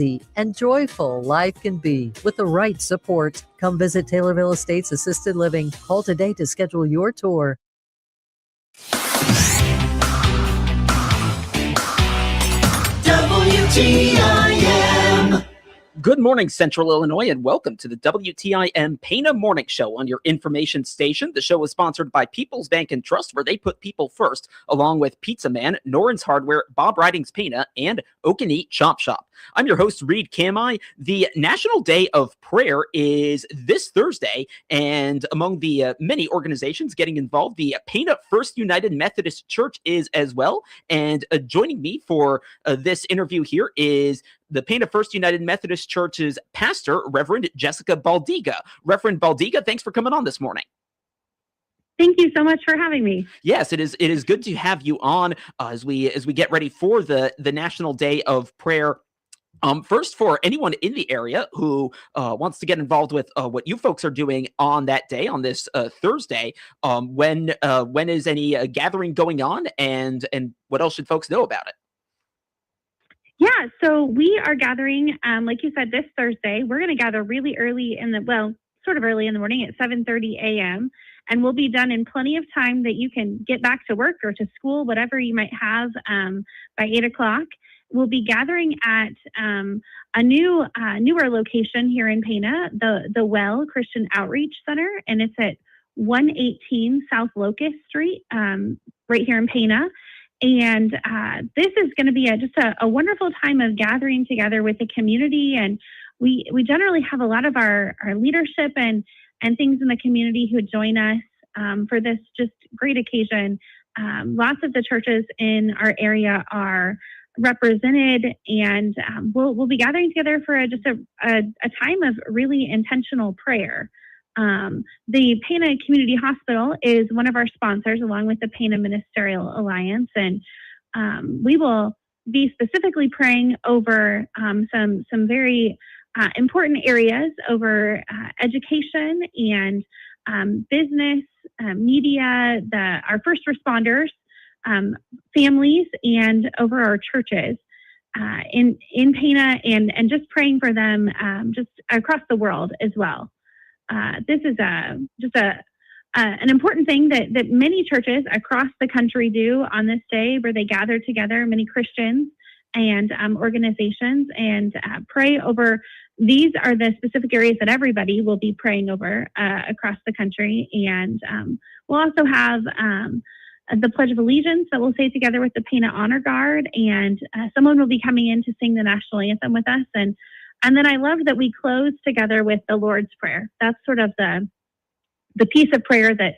and joyful life can be with the right support. Come visit Taylorville Estates Assisted Living. Call today to schedule your tour. WTIM. Good morning, Central Illinois, and welcome to the WTIM Pana Morning Show on your information station. The show is sponsored by People's Bank and Trust, where they put people first, along with Pizza Man, Noren's Hardware, Bob Riding's Pana, and Oak and Eat Chop Shop. I'm your host, Reed Kamai. The National Day of Prayer is this Thursday, and among the many organizations getting involved, the Pana First United Methodist Church is as well. And joining me for this interview here is the Pana First United Methodist Church's pastor, Reverend Jessica Baldiga. Reverend Baldiga, thanks for coming on this morning. Thank you so much for having me. Yes, it is good to have you on as we get ready for the National Day of Prayer. First, for anyone in the area who wants to get involved with what you folks are doing on that day, on this Thursday, when is any gathering going on, and what else should folks know about it? Yeah, so we are gathering, like you said, this Thursday. We're going to gather really early sort of early in the morning at 7:30 a.m. And we'll be done in plenty of time that you can get back to work or to school, whatever you might have, by 8 o'clock. We'll be gathering at a newer location here in Pana, the Well Christian Outreach Center, and it's at 118 South Locust Street, right here in Pana. And this is going to be just a wonderful time of gathering together with the community. And we generally have a lot of our leadership and things in the community who join us for this just great occasion. Lots of the churches in our area are represented, and we'll be gathering together for just a time of really intentional prayer. The Pana Community Hospital is one of our sponsors, along with the Pana Ministerial Alliance, and we will be specifically praying over some very important areas over education and business, media, our first responders, families, and over our churches in Pana, and just praying for them just across the world as well. This is just an important thing that many churches across the country do on this day, where they gather together, many Christians and organizations, and pray over. These are the specific areas that everybody will be praying over across the country. And we'll also have the Pledge of Allegiance that we'll say together with the Pana Honor Guard, and someone will be coming in to sing the national anthem with us. And then I love that we close together with the Lord's Prayer. That's sort of the piece of prayer that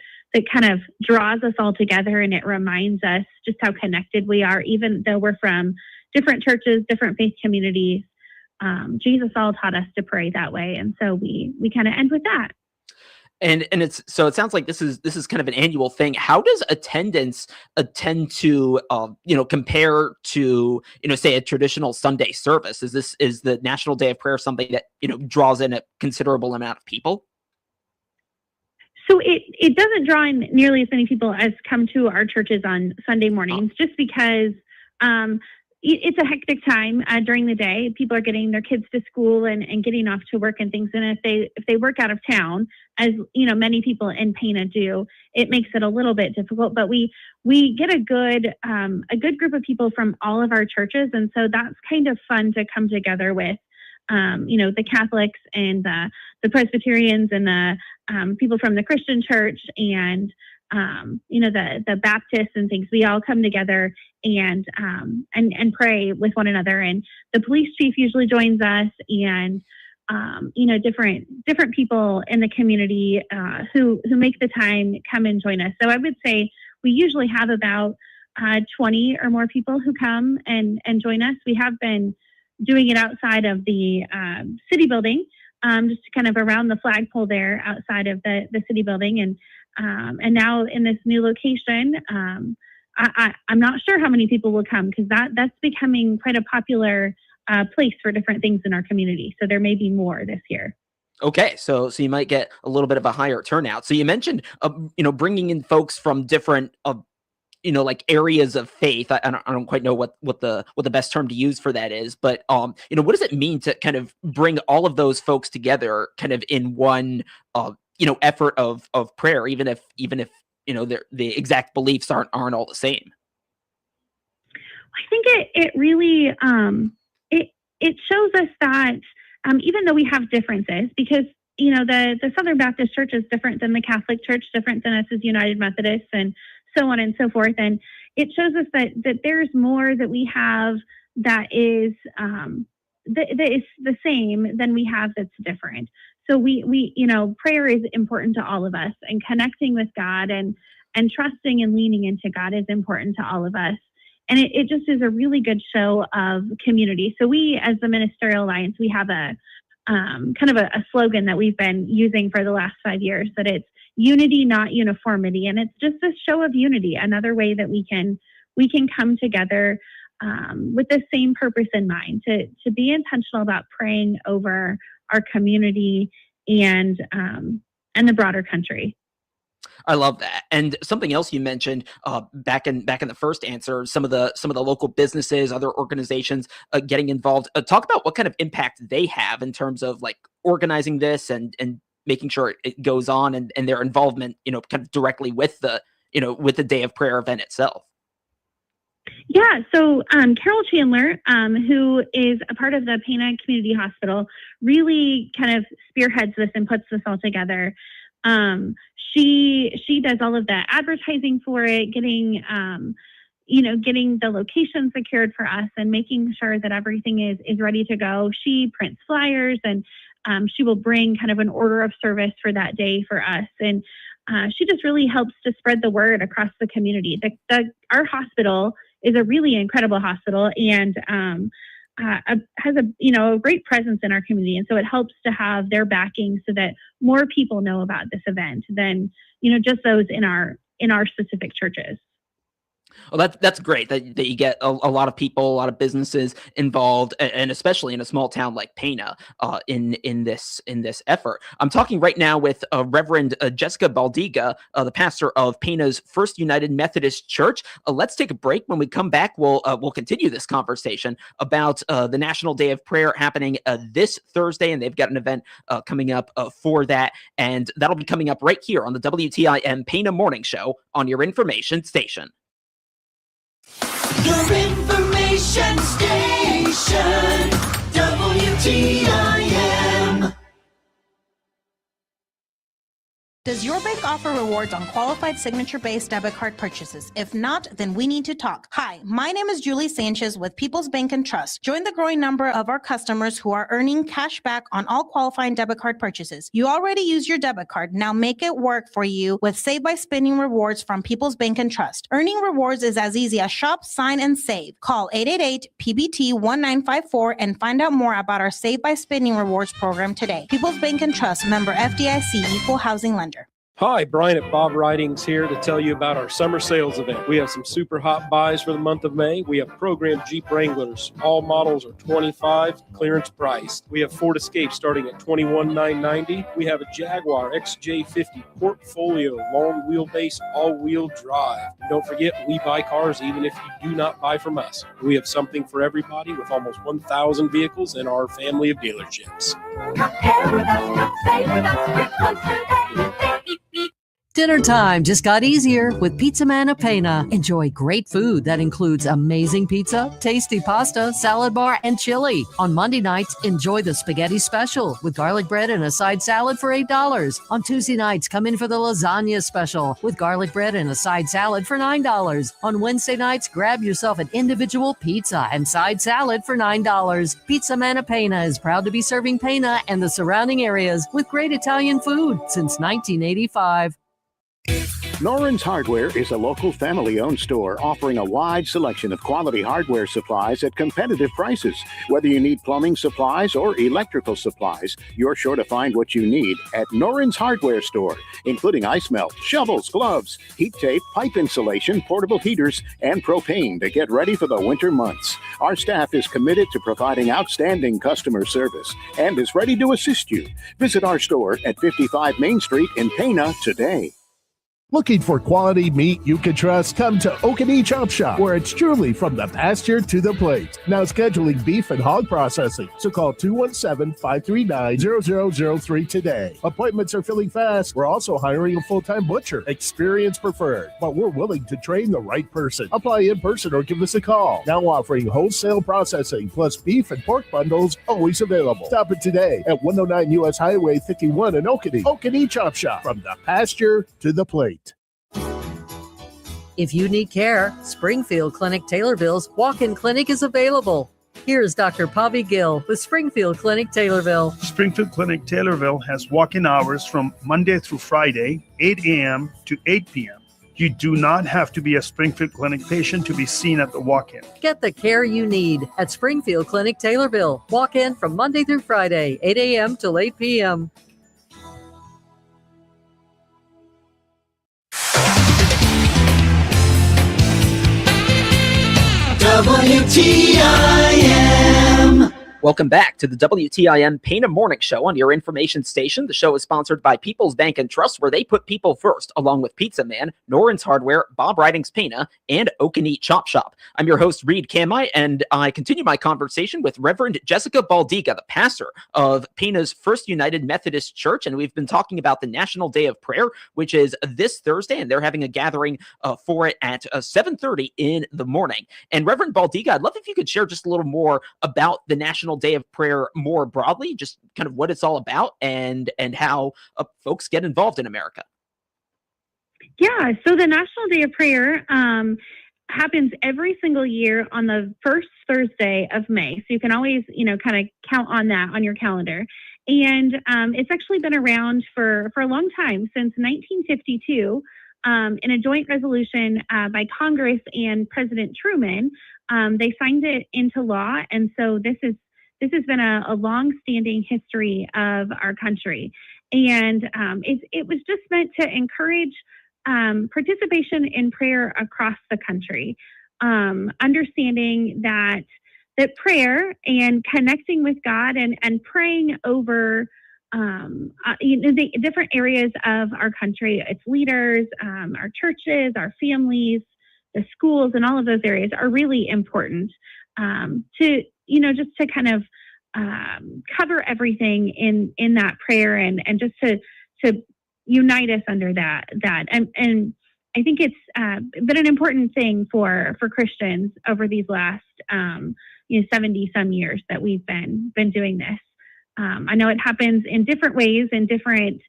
kind of draws us all together, and it reminds us just how connected we are, even though we're from different churches, different faith communities. Jesus all taught us to pray that way, and so we kind of end with that. And it sounds like this is kind of an annual thing. How does attendance tend to compare to say a traditional Sunday service? Is the National Day of Prayer something that draws in a considerable amount of people? So it doesn't draw in nearly as many people as come to our churches on Sunday mornings, just because it's a hectic time during the day. People are getting their kids to school and getting off to work and things. And if they work out of town, as many people in Pana do, it makes it a little bit difficult. But we get a good group of people from all of our churches, and so that's kind of fun to come together with. The Catholics and the Presbyterians and the people from the Christian church and the Baptists and things. We all come together and pray with one another. And the police chief usually joins us, and different people in the community who make the time come and join us. So I would say we usually have about 20 or more people who come and join us. We have been doing it outside of the city building, just kind of around the flagpole there outside of the city building. And now in this new location, I'm not sure how many people will come, because that's becoming quite a popular place for different things in our community. So there may be more this year. Okay, so you might get a little bit of a higher turnout. So you mentioned, bringing in folks from different like areas of faith. I don't quite know what the best term to use for that is, but what does it mean to kind of bring all of those folks together kind of in one effort of prayer, even if the exact beliefs aren't all the same? I think it really it shows us that even though we have differences, because the Southern Baptist Church is different than the Catholic Church, different than us as United Methodists, and so on and so forth, and it shows us that there's more that we have that is that is the same than we have that's different. So we prayer is important to all of us, and connecting with God and trusting and leaning into God is important to all of us. And it just is a really good show of community. So we, as the Ministerial Alliance, we have a kind of a slogan that we've been using for the last 5 years, that it's unity, not uniformity. And it's just a show of unity, another way that we can come together with the same purpose in mind, to be intentional about praying over our community and the broader country. I love that. And something else you mentioned back in the first answer, some of the local businesses, other organizations getting involved. Talk about what kind of impact they have in terms of like organizing this and making sure it goes on, and their involvement, kind of directly with the Day of Prayer event itself. Yeah, so Carol Chandler, who is a part of the Pana Community Hospital, really kind of spearheads this and puts this all together. She does all of the advertising for it, getting the location secured for us and making sure that everything is ready to go. She prints flyers, and she will bring kind of an order of service for that day for us. And she just really helps to spread the word across the community. Our hospital is a really incredible hospital, and has a great presence in our community, and so it helps to have their backing so that more people know about this event than just those in our specific churches. Well, that's great that you get a lot of people, a lot of businesses involved, and especially in a small town like Pana, in this effort. I'm talking right now with Reverend Jessica Baldiga, the pastor of Pana's First United Methodist Church. Let's take a break. When we come back, we'll continue this conversation about the National Day of Prayer happening this Thursday, and they've got an event coming up for that, and that'll be coming up right here on the WTIM Pana Morning Show on your information station. Your information station, WTIM. Does your bank offer rewards on qualified signature-based debit card purchases? If not, then we need to talk. Hi, my name is Julie Sanchez with People's Bank and Trust. Join the growing number of our customers who are earning cash back on all qualifying debit card purchases. You already use your debit card. Now make it work for you with Save by Spending rewards from People's Bank and Trust. Earning rewards is as easy as shop, sign, and save. Call 888-PBT-1954 and find out more about our Save by Spending rewards program today. People's Bank and Trust, member FDIC, equal housing lender. Hi, Brian at Bob Writings here to tell you about our summer sales event. We have some super hot buys for the month of May. We have programmed Jeep Wranglers. All models are $25 clearance priced. We have Ford Escape starting at $21,990. We have a Jaguar XJ50 Portfolio long wheelbase all-wheel drive. And don't forget, we buy cars even if you do not buy from us. We have something for everybody with almost 1,000 vehicles in our family of dealerships. Compare with us, compare with us, we're close today. Dinner time just got easier with Pizza Man of Pana. Enjoy great food that includes amazing pizza, tasty pasta, salad bar, and chili. On Monday nights, enjoy the spaghetti special with garlic bread and a side salad for $8. On Tuesday nights, come in for the lasagna special with garlic bread and a side salad for $9. On Wednesday nights, grab yourself an individual pizza and side salad for $9. Pizza Man of Pana is proud to be serving Pana and the surrounding areas with great Italian food since 1985. Noren's Hardware is a local family-owned store offering a wide selection of quality hardware supplies at competitive prices. Whether you need plumbing supplies or electrical supplies, you're sure to find what you need at Noren's Hardware Store, including ice melt, shovels, gloves, heat tape, pipe insulation, portable heaters, and propane to get ready for the winter months. Our staff is committed to providing outstanding customer service and is ready to assist you. Visit our store at 55 Main Street in Pana today. Looking for quality meat you can trust? Come to Okanee Chop Shop, where it's truly from the pasture to the plate. Now scheduling beef and hog processing. So call 217-539-0003 today. Appointments are filling fast. We're also hiring a full-time butcher. Experience preferred, but we're willing to train the right person. Apply in person or give us a call. Now offering wholesale processing plus beef and pork bundles always available. Stop it today at 109 U.S. Highway 51 in Okanee. Okanee Chop Shop, from the pasture to the plate. If you need care, Springfield Clinic Taylorville's walk-in clinic is available. Here's Dr. Pavi Gill with Springfield Clinic Taylorville. Springfield Clinic Taylorville has walk-in hours from Monday through Friday, 8 a.m. to 8 p.m. You do not have to be a Springfield Clinic patient to be seen at the walk-in. Get the care you need at Springfield Clinic Taylorville. Walk in from Monday through Friday, 8 a.m. till 8 p.m. WTIM. Welcome back to the WTIM Pana Morning Show on your information station. The show is sponsored by People's Bank and Trust, where they put people first, along with Pizza Man, Norrin's Hardware, Bob Ridings Pana, and Okanee Chop Shop. I'm your host, Reed Kamai, and I continue my conversation with Reverend Jessica Baldiga, the pastor of Pana's First United Methodist Church, and we've been talking about the National Day of Prayer, which is this Thursday, and they're having a gathering for it at 7:30 in the morning. And Reverend Baldiga, I'd love if you could share just a little more about the National Day of Prayer more broadly, just kind of what it's all about and how folks get involved in America. Yeah, so the National Day of Prayer happens every single year on the first Thursday of May. So you can always, kind of count on that on your calendar. And it's actually been around for a long time, since 1952, in a joint resolution by Congress and President Truman. They signed it into law, and so this has been a long-standing history of our country. And it was just meant to encourage participation in prayer across the country, understanding that prayer and connecting with God and praying over the different areas of our country, its leaders, our churches, our families, the schools, and all of those areas are really important to just to kind of cover everything in that prayer and just to unite us under that. And I think it's been an important thing for Christians over these last 70 some years that we've been doing this. I know it happens in different ways in different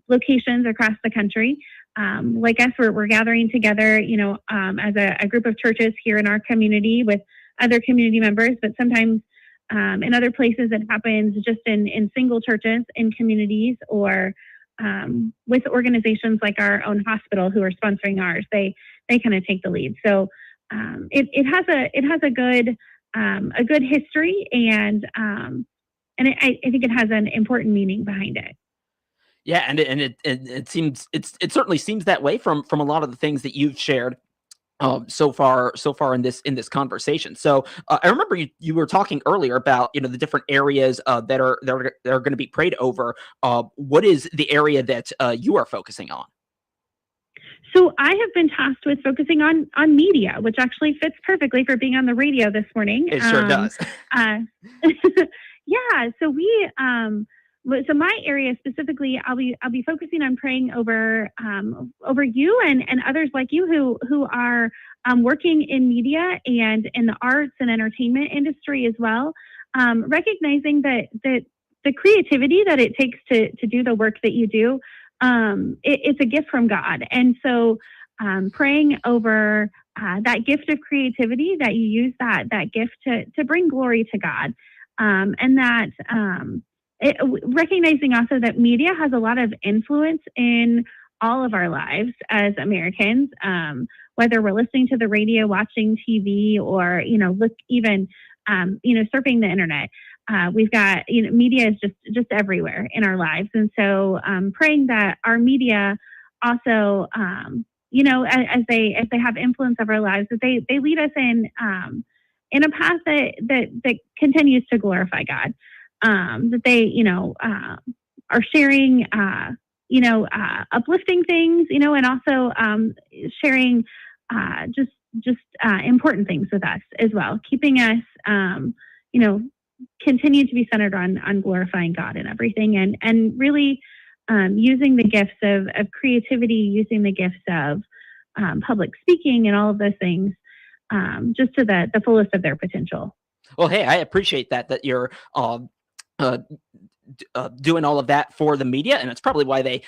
locations across the country. Like us, we're gathering together, as a group of churches here in our community with other community members, but sometimes in other places it happens just in single churches in communities, or with organizations like our own hospital who are sponsoring ours. They kind of take the lead. So it has a good history, and I think it has an important meaning behind it. Yeah, and it seems it certainly seems that way from a lot of the things that you've shared so far in this conversation. So I remember you were talking earlier about the different areas that are going to be prayed over. What is the area that you are focusing on? So I have been tasked with focusing on media, which actually fits perfectly for being on the radio this morning. It sure does. Yeah. So so my area specifically, I'll be focusing on praying over you and others like you who are working in media and in the arts and entertainment industry as well, recognizing that the creativity that it takes to do the work that you do, it's a gift from God. And so praying over that gift of creativity, that you use that gift to bring glory to God, and that recognizing also that media has a lot of influence in all of our lives as Americans, whether we're listening to the radio, watching TV, or surfing the internet. We've got media is just everywhere in our lives, and so praying that our media also as they have influence of our lives, that they lead us in a path that continues to glorify God. That they, are sharing uplifting things, and also sharing just important things with us as well, keeping us, continue to be centered on glorifying God and everything, and really using the gifts of creativity, using the gifts of public speaking and all of those things just to the fullest of their potential. Well, hey, I appreciate that you're doing all of that for the media, and it's probably why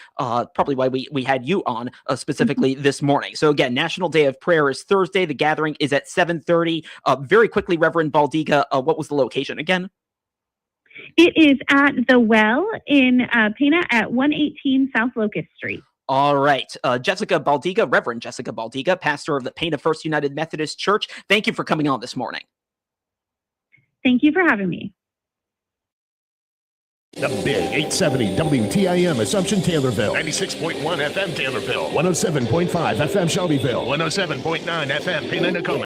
we had you on specifically this morning. So again, National Day of Prayer is Thursday. The gathering is at 7:30. Very quickly, Reverend Baldiga, what was the location again? It is at the Well in Pana at 118 South Locust Street. All right. Jessica Baldiga, Reverend Jessica Baldiga, pastor of the Pana First United Methodist Church. Thank you for coming on this morning. Thank you for having me. The Big 870 WTIM Assumption Taylorville. 96.1 FM Taylorville. 107.5 FM Shelbyville. 107.9 FM Pena Tacoma.